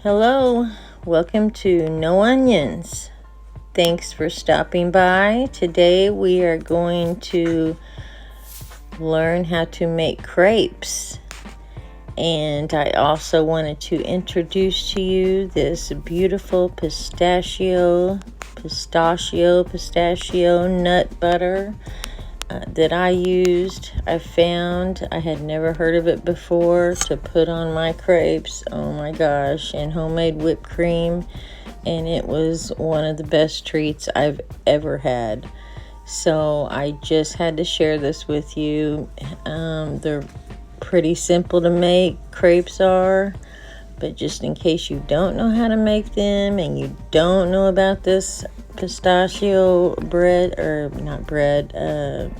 Hello, welcome to No Onions. Thanks for stopping by. Today we are going to learn how to make crepes. And I also wanted to introduce to you this beautiful pistachio nut butter that I used. I had never heard of it before, to put on my crepes. Oh my gosh, and homemade whipped cream, and it was one of the best treats I've ever had. So I just had to share this with you. They're pretty simple to make, crepes are, but just in case you don't know how to make them and you don't know about this pistachio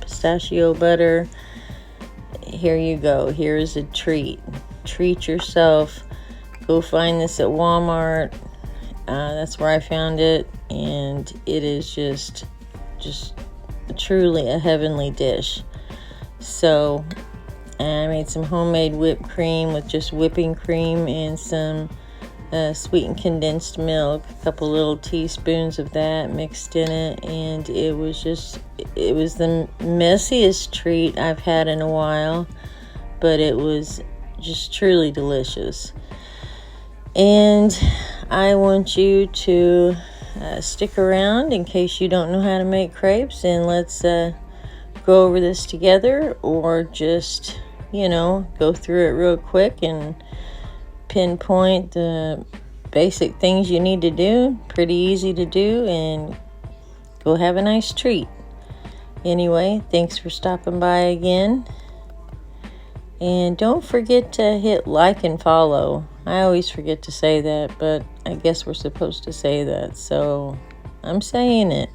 pistachio butter, here you go. Here's a treat. Treat yourself. Go find this at Walmart. That's where I found it, and it is just truly a heavenly dish. So I made some homemade whipped cream with just whipping cream and some sweetened condensed milk, a couple little teaspoons of that mixed in it, and it was the messiest treat I've had in a while, but it was just truly delicious. And I want you to stick around in case you don't know how to make crepes, and let's go over this together, or just go through it real quick and pinpoint the basic things you need to do. Pretty easy to do, and go have a nice treat. Anyway, thanks for stopping by again, and don't forget to hit like and follow. I always forget to say that, but I guess we're supposed to say that, so I'm saying it.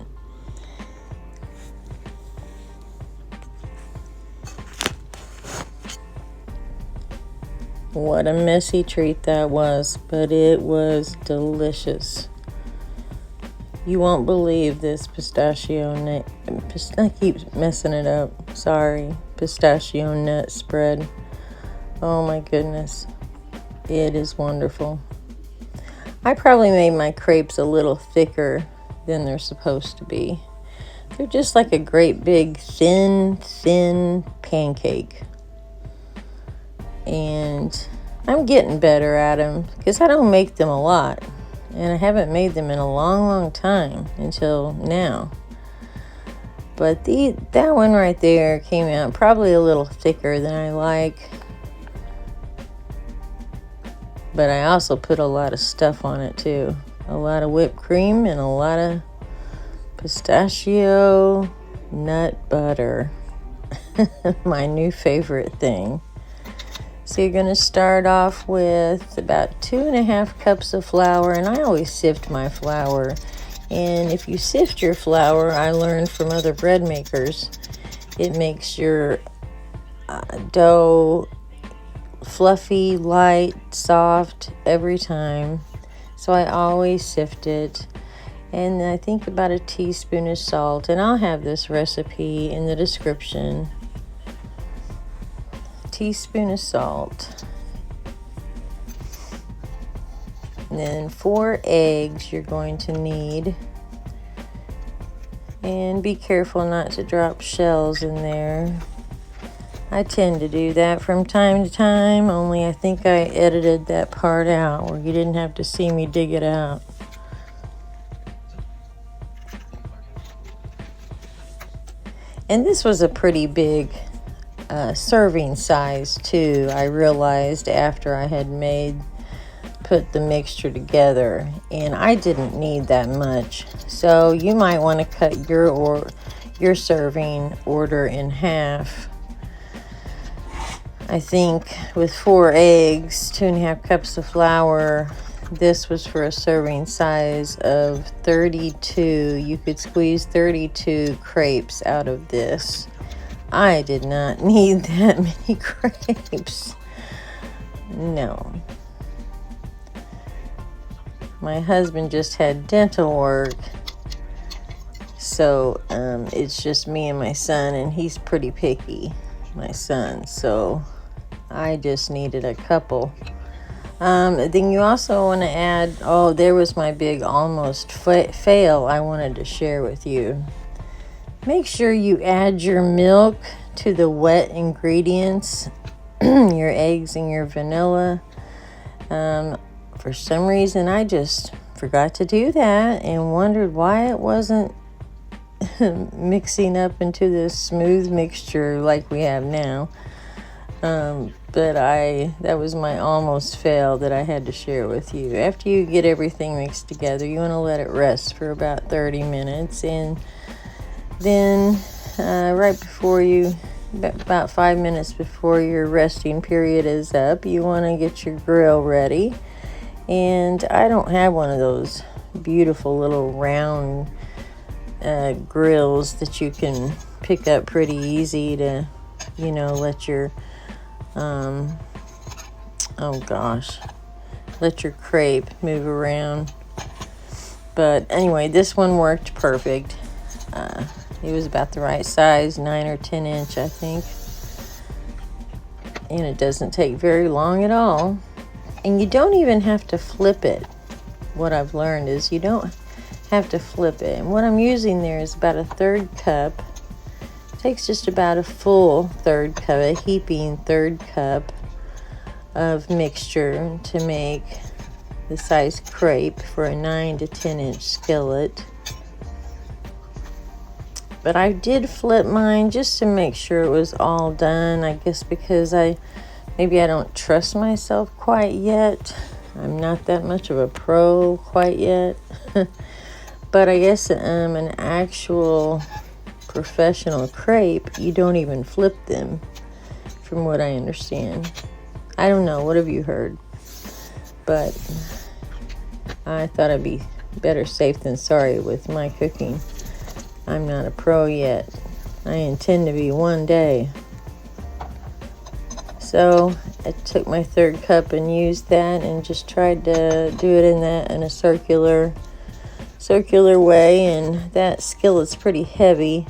What a messy treat that was, but it was delicious. You won't believe this pistachio nut. I keep messing it up. Sorry. Pistachio nut spread. Oh my goodness. It is wonderful. I probably made my crepes a little thicker than they're supposed to be. They're just like a great big thin pancake. And I'm getting better at them because I don't make them a lot, and I haven't made them in a long time until now. But that one right there came out probably a little thicker than I like, but I also put a lot of stuff on it too. A lot of whipped cream and a lot of pistachio nut butter. My new favorite thing. So you're going to start off with about 2.5 cups of flour, and I always sift my flour. And if you sift your flour, I learned from other bread makers, it makes your dough fluffy, light, soft every time. So I always sift it. And I think about a teaspoon of salt, and I'll have this recipe in the description. Teaspoon of salt, and then 4 eggs you're going to need, and be careful not to drop shells in there. I tend to do that from time to time, only I think I edited that part out where you didn't have to see me dig it out. And this was a pretty big serving size too, I realized after I had put the mixture together, and I didn't need that much. So you might want to cut your serving order in half. I think with 4 eggs, 2.5 cups of flour, this was for a serving size of 32. You could squeeze 32 crepes out of this. I did not need that many crepes. No. My husband just had dental work, so it's just me and my son, and he's pretty picky, my son. So I just needed a couple Then you also want to add, oh, there was my big almost fail I wanted to share with you. Make sure you add your milk to the wet ingredients, your eggs and your vanilla. For some reason, I just forgot to do that and wondered why it wasn't mixing up into this smooth mixture like we have now. But that was my almost fail that I had to share with you. After you get everything mixed together, you want to let it rest for about 30 minutes. And then right before about 5 minutes before your resting period is up, you want to get your grill ready. And I don't have one of those beautiful little round grills that you can pick up pretty easy to, let your let your crepe move around. But anyway, this one worked perfect. It was about the right size, 9 or 10 inch, I think. And it doesn't take very long at all. And you don't even have to flip it. What I've learned is you don't have to flip it. And what I'm using there is about a 1/3 cup. It takes just about a full 1/3 cup, a heaping 1/3 cup of mixture to make the size crepe for a 9 to 10 inch skillet. But I did flip mine just to make sure it was all done. I guess because maybe I don't trust myself quite yet. I'm not that much of a pro quite yet. But I guess an actual professional crepe, you don't even flip them, from what I understand. I don't know. What have you heard? But I thought I'd be better safe than sorry with my cooking. I'm not a pro yet. I intend to be one day. So I took my 1/3 cup and used that and just tried to do it in a circular way. And that skillet's pretty heavy.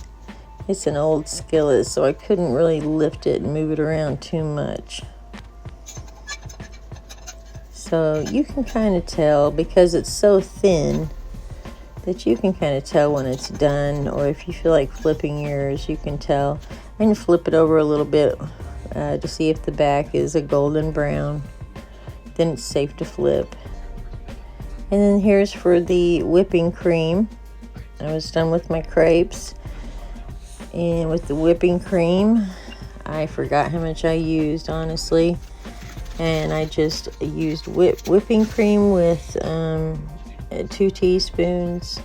It's an old skillet, so I couldn't really lift it and move it around too much. So you can kind of tell, because it's so thin, that you can kind of tell when it's done. Or if you feel like flipping yours, you can tell. And flip it over a little bit to see if the back is a golden brown. Then it's safe to flip. And then here's for the whipping cream. I was done with my crepes. And with the whipping cream, I forgot how much I used, honestly. And I just used whipping cream with 2 teaspoons.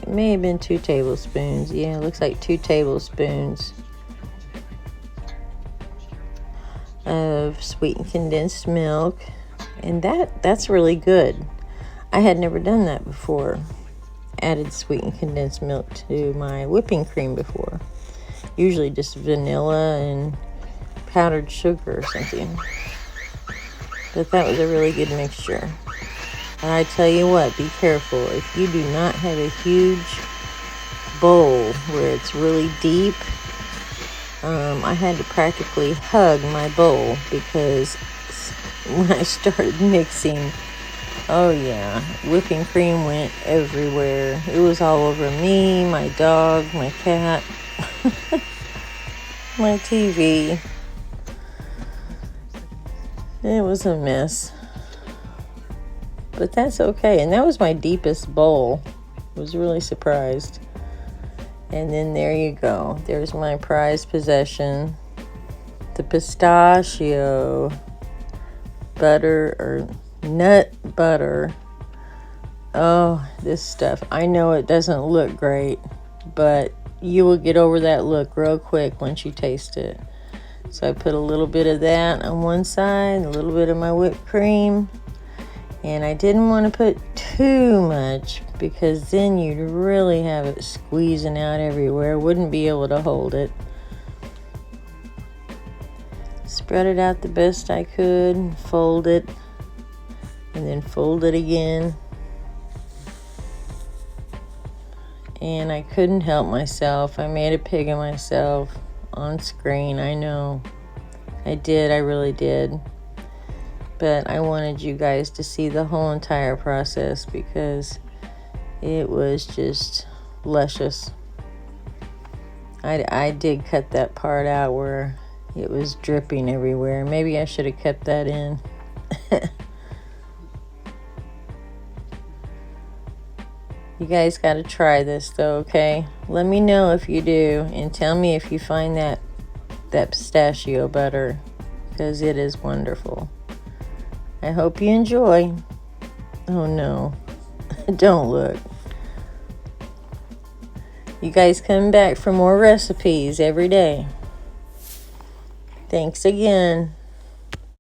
May have been 2 tablespoons. Yeah, it looks like 2 tablespoons of sweetened condensed milk. And that's really good. I had never done that before. Added sweetened condensed milk to my whipping cream before. Usually just vanilla and powdered sugar or something. But that was a really good mixture. And I tell you what, be careful. If you do not have a huge bowl where it's really deep, I had to practically hug my bowl because when I started mixing, oh yeah, whipping cream went everywhere. It was all over me, my dog, my cat, my TV. It was a mess. But that's okay. And that was my deepest bowl. I was really surprised. And then there you go. There's my prized possession. The pistachio butter or nut butter. Oh, this stuff. I know it doesn't look great, but you will get over that look real quick once you taste it. So I put a little bit of that on one side, a little bit of my whipped cream. And I didn't want to put too much because then you'd really have it squeezing out everywhere. Wouldn't be able to hold it. Spread it out the best I could, fold it, and then fold it again. And I couldn't help myself. I made a pig of myself on screen. I know. I did. I really did. but I wanted you guys to see the whole entire process because it was just luscious. I did cut that part out where it was dripping everywhere. Maybe I should have kept that in. You guys got to try this though, okay? Let me know if you do, and tell me if you find that pistachio butter, because it is wonderful. I hope you enjoy. Oh no, don't look. You guys come back for more recipes every day. Thanks again.